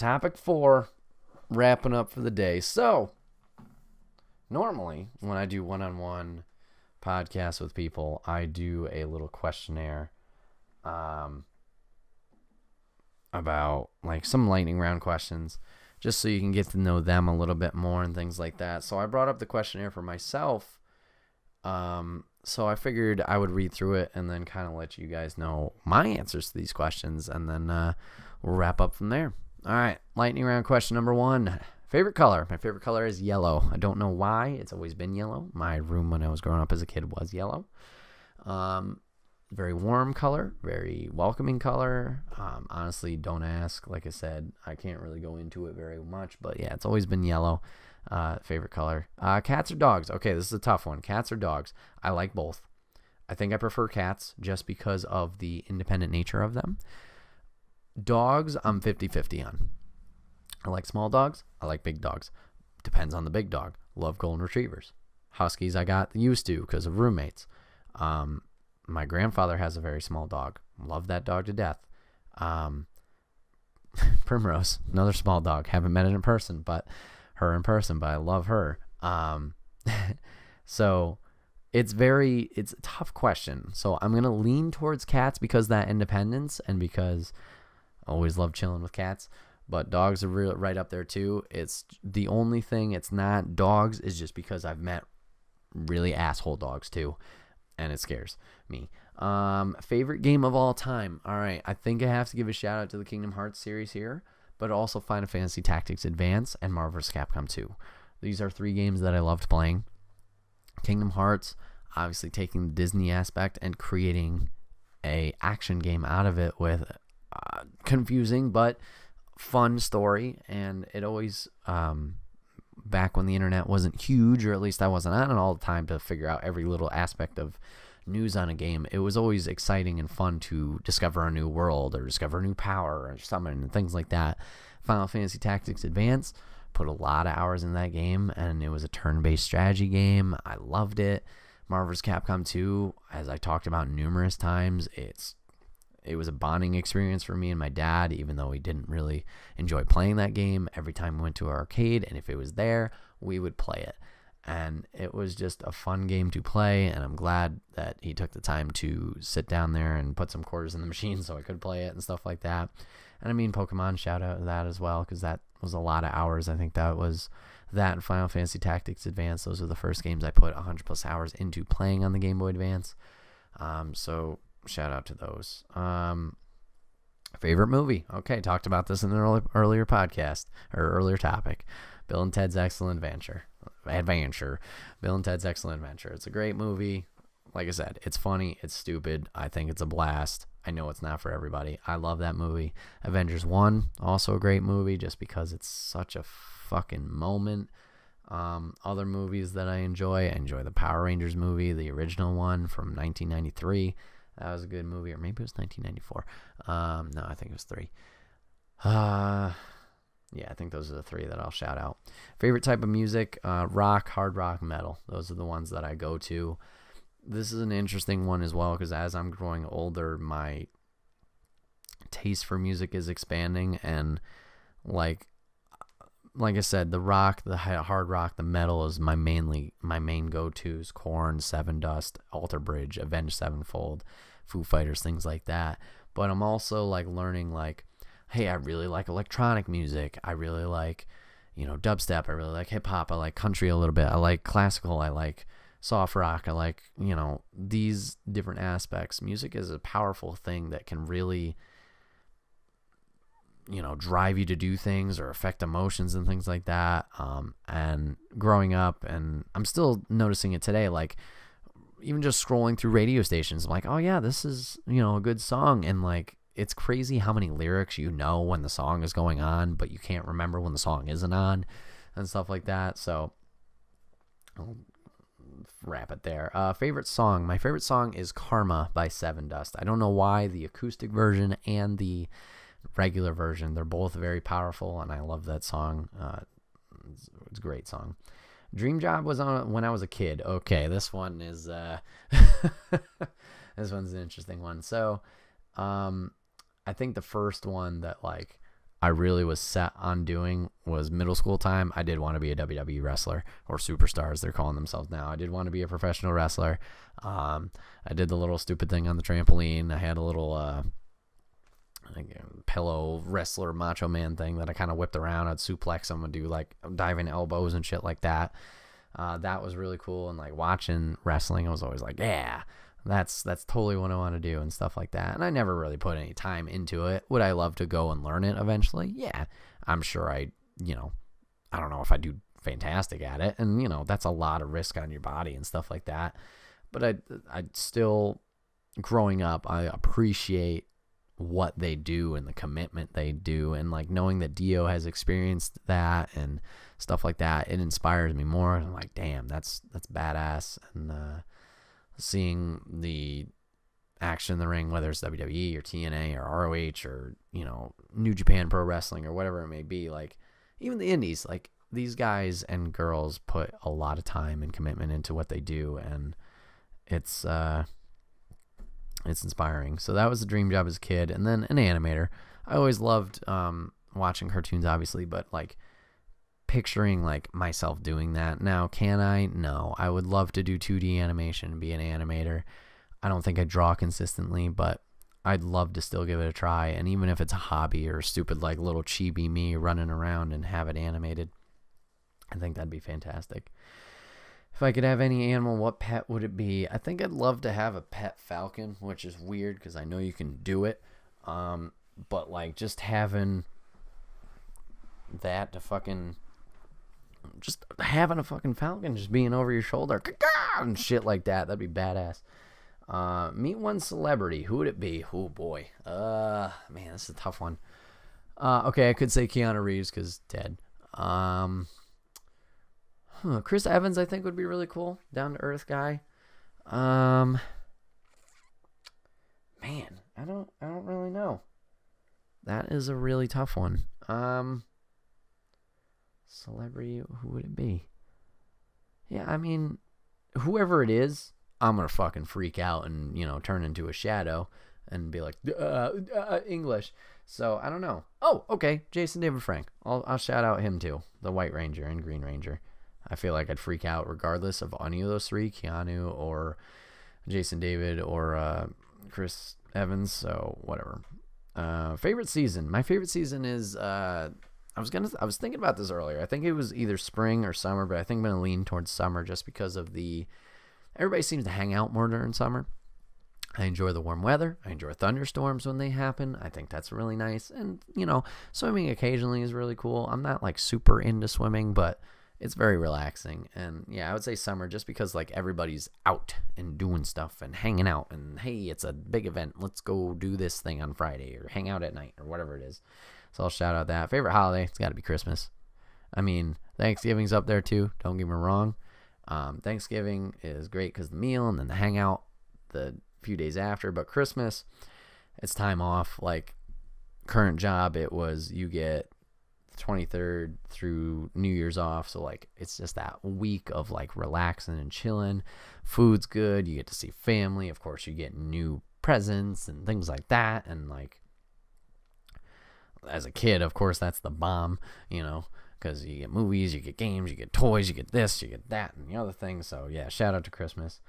topic 4, wrapping up for the day. So, normally, when I do one-on-one podcasts with people, I do a little questionnaire about, like, some lightning round questions, just so you can get to know them a little bit more and things like that. So I brought up the questionnaire for myself. So I figured I would read through it and then kind of let you guys know my answers to these questions, and then we'll wrap up from there. All right, lightning round question number 1. Favorite color? My favorite color is yellow. I don't know why. It's always been yellow. My room when I was growing up as a kid was yellow. Very warm color, very welcoming color. Honestly, don't ask. Like I said, I can't really go into it very much, but yeah, it's always been yellow. Favorite color. Cats or dogs? Okay, this is a tough one. Cats or dogs? I like both. I think I prefer cats just because of the independent nature of them. Dogs, I'm 50-50 on. I like small dogs. I like big dogs. Depends on the big dog. Love golden retrievers. Huskies I got used to because of roommates. My grandfather has a very small dog. Love that dog to death. Primrose, another small dog. Haven't met it in person, but I love her. So it's a tough question. So I'm going to lean towards cats because that independence and because I always love chilling with cats. But dogs are right up there too. It's the only thing it's not dogs is just because I've met really asshole dogs too, and it scares me. Favorite game of all time. All right, I think I have to give a shout out to the Kingdom Hearts series here, but also Final Fantasy Tactics Advance and Marvel vs. Capcom 2. These are 3 games that I loved playing. Kingdom Hearts, obviously taking the Disney aspect and creating a action game out of it with confusing but fun story, and it always back when the internet wasn't huge, or at least I wasn't on it all the time to figure out every little aspect of news on a game, it was always exciting and fun to discover a new world or discover a new power or summon and things like that. Final Fantasy Tactics Advance, put a lot of hours in that game, and it was a turn-based strategy game. I loved it. Marvel vs. Capcom 2, as I talked about numerous times, it was a bonding experience for me and my dad, even though we didn't really enjoy playing that game. Every time we went to our arcade, and if it was there, we would play it. And it was just a fun game to play, and I'm glad that he took the time to sit down there and put some quarters in the machine so I could play it and stuff like that. And I mean, Pokemon, shout out to that as well, because that was a lot of hours. I think that was that and Final Fantasy Tactics Advance. Those were the first games I put 100 plus hours into playing on the Game Boy Advance. So shout out to those. Favorite movie? Okay, talked about this in an earlier podcast or earlier topic. Bill and Ted's Excellent Adventure. Bill and Ted's Excellent Adventure. It's a great movie. Like I said, it's funny, it's stupid. I think it's a blast. I know it's not for everybody. I love that movie. Avengers 1, also a great movie just because it's such a fucking moment. Other movies that I enjoy the Power Rangers movie, the original one from 1993. That was a good movie, or maybe it was 1994. No, I think it was 3. Yeah, I think those are the 3 that I'll shout out. Favorite type of music, rock, hard rock, metal. Those are the ones that I go to. This is an interesting one as well, because as I'm growing older, my taste for music is expanding, and like I said, the rock, the hard rock, the metal is my main go-tos. Korn, Seven Dust, Alter Bridge, Avenged Sevenfold, Foo Fighters, things like that. But I'm also like learning, like, hey, I really like electronic music. I really like, dubstep. I really like hip hop. I like country a little bit. I like classical. I like soft rock. I like, these different aspects. Music is a powerful thing that can really, drive you to do things or affect emotions and things like that. And growing up, and I'm still noticing it today, like even just scrolling through radio stations, I'm like, oh yeah, this is, a good song. And like, it's crazy how many lyrics when the song is going on, but you can't remember when the song isn't on and stuff like that. So I'll wrap it there. Favorite song. My favorite song is Karma by Seven Dust. I don't know why. The acoustic version and the regular version, they're both very powerful, and I love that song. It's a great song. Dream Job was on when I was a kid. Okay, this one is this one's an interesting one. So I think the first one that like I really was set on doing was middle school time. I did want to be a WWE wrestler, or superstars they're calling themselves now. I did want to be a professional wrestler. I did the little stupid thing on the trampoline. I had a little pillow wrestler Macho Man thing that I kind of whipped around. I'd suplex them and do like diving elbows and shit like that. That was really cool. And like watching wrestling, I was always like, yeah, that's totally what I want to do and stuff like that. And I never really put any time into it. Would I love to go and learn it eventually? Yeah, I'm sure I don't know if I do fantastic at it. And, that's a lot of risk on your body and stuff like that. But I still, growing up, I appreciate what they do and the commitment they do, and like knowing that Dio has experienced that and stuff like that, it inspires me more. And I'm like, damn, that's badass. And seeing the action in the ring, whether it's WWE or TNA or ROH or New Japan Pro Wrestling or whatever it may be, like even the indies, like these guys and girls put a lot of time and commitment into what they do, and it's inspiring. So that was a dream job as a kid. And then an animator. I always loved watching cartoons, obviously, but like picturing like myself doing that. Now, can I? No. I would love to do 2D animation and be an animator. I don't think I draw consistently, but I'd love to still give it a try. And even if it's a hobby or stupid like little chibi me running around and have it animated, I think that'd be fantastic. If I could have any animal, what pet would it be? I think I'd love to have a pet falcon, which is weird because I know you can do it. But like just having that to fucking, just having a fucking falcon just being over your shoulder and shit like that, that'd be badass. Meet one celebrity. Who would it be? Oh boy. Man, this is a tough one. Okay, I could say Keanu Reeves because dead. Chris Evans, I think, would be really cool. Down to earth guy. Man, I don't really know. That is a really tough one. Celebrity, who would it be? Yeah, I mean, whoever it is, I'm gonna fucking freak out and turn into a shadow and be like English. So I don't know. Oh, okay, Jason David Frank. I'll shout out him too. The White Ranger and Green Ranger. I feel like I'd freak out regardless of any of those three, Keanu or Jason David or Chris Evans. So whatever. Favorite season. My favorite season is I was thinking about this earlier. I think it was either spring or summer, but I think I'm gonna lean towards summer just because of everybody seems to hang out more during summer. I enjoy the warm weather. I enjoy thunderstorms when they happen. I think that's really nice. And swimming occasionally is really cool. I'm not like super into swimming, but it's very relaxing. And yeah, I would say summer just because like everybody's out and doing stuff and hanging out and hey, it's a big event. Let's go do this thing on Friday or hang out at night or whatever it is. So I'll shout out that. Favorite holiday, it's got to be Christmas. I mean, Thanksgiving's up there too. Don't get me wrong. Thanksgiving is great because the meal and then the hangout the few days after. But Christmas, it's time off. Like current job, it was you get 23rd through New Year's off, so like it's just that week of like relaxing and chilling. Food's good, you get to see family, of course you get new presents and things like that, and like as a kid, of course, that's the bomb, because you get movies, you get games, you get toys, you get this, you get that, and the other thing. So yeah, shout out to Christmas.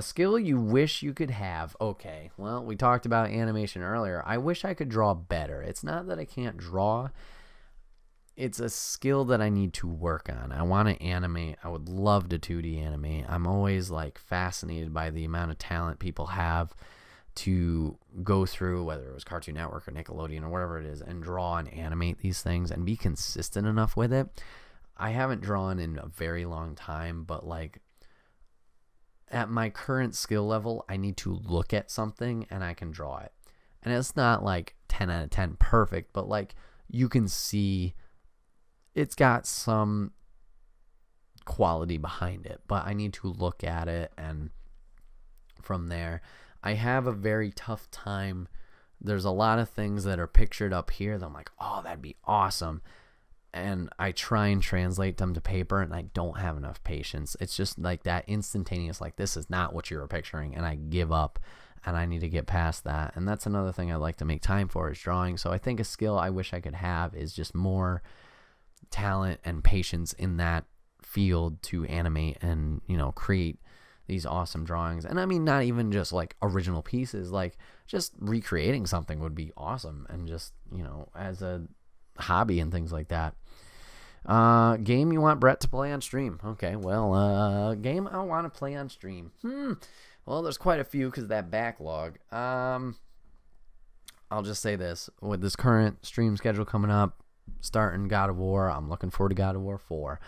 Skill you wish you could have. Okay, well, we talked about animation earlier. I wish I could draw better. It's not that I can't draw. It's a skill that I need to work on. I want to animate. I would love to 2D animate. I'm always like fascinated by the amount of talent people have to go through, whether it was Cartoon Network or Nickelodeon or whatever it is, and draw and animate these things and be consistent enough with it. I haven't drawn in a very long time, but like at my current skill level, I need to look at something and I can draw it. And it's not like 10 out of 10 perfect, but like you can see it's got some quality behind it, but I need to look at it, and from there, I have a very tough time. There's a lot of things that are pictured up here that I'm like, oh, that'd be awesome, and I try and translate them to paper, and I don't have enough patience. It's just like that instantaneous, like, this is not what you were picturing, and I give up, and I need to get past that. And that's another thing I like to make time for is drawing. So I think a skill I wish I could have is just more talent and patience in that field to animate and, create these awesome drawings. And I mean, not even just like original pieces, like just recreating something would be awesome. And just, as a hobby and things like that. Game you want Bret to play on stream? Okay, well, game I want to play on stream. Well, there's quite a few because of that backlog. I'll just say this. With this current stream schedule coming up, starting God of War, I'm looking forward to God of War 4.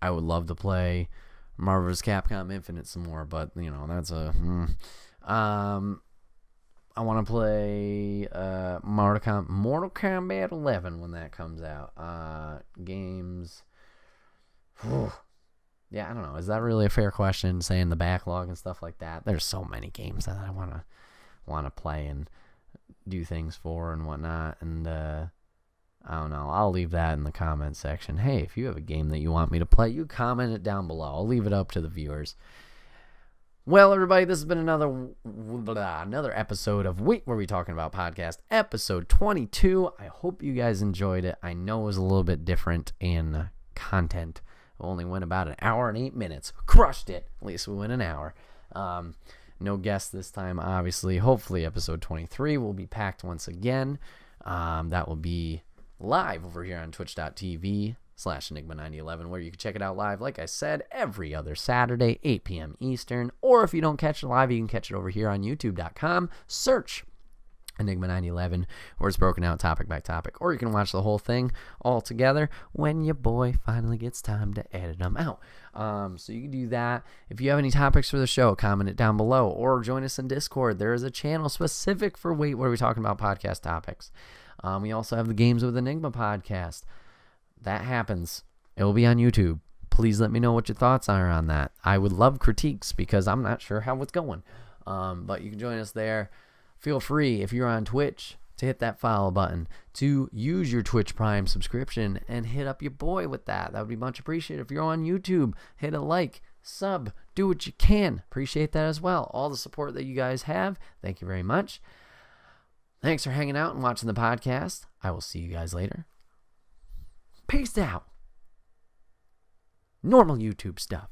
I would love to play Marvel vs. Capcom Infinite some more, but, that's a... I want to play Mortal Kombat 11 when that comes out. Games... Yeah, I don't know. Is that really a fair question, saying the backlog and stuff like that? There's so many games that I want to play and do things for and whatnot. And I don't know. I'll leave that in the comment section. Hey, if you have a game that you want me to play, you comment it down below. I'll leave it up to the viewers. Well, everybody, this has been another episode of Wait, What Are We Talking About podcast, episode 22. I hope you guys enjoyed it. I know it was a little bit different in content. Only went about an hour and 8 minutes. Crushed it. At least we went an hour. No guests this time, obviously. Hopefully, episode 23 will be packed once again. That will be live over here on twitch.tv/Enigma9011, where you can check it out live, like I said, every other Saturday, 8 p.m. Eastern. Or if you don't catch it live, you can catch it over here on youtube.com. Search Enigma9011, where it's broken out topic by topic. Or you can watch the whole thing all together when your boy finally gets time to edit them out. So you can do that. If you have any topics for the show, comment it down below. Or join us in Discord. There is a channel specific for Wait, What Are We Talking About podcast topics. We also have the Games with Enigma podcast. That happens. It will be on YouTube. Please let me know what your thoughts are on that. I would love critiques because I'm not sure how it's going. But you can join us there. Feel free, if you're on Twitch, to hit that follow button, to use your Twitch Prime subscription and hit up your boy with that. That would be much appreciated. If you're on YouTube, hit a like, sub, do what you can. Appreciate that as well. All the support that you guys have, thank you very much. Thanks for hanging out and watching the podcast. I will see you guys later. Peace out. Normal YouTube stuff.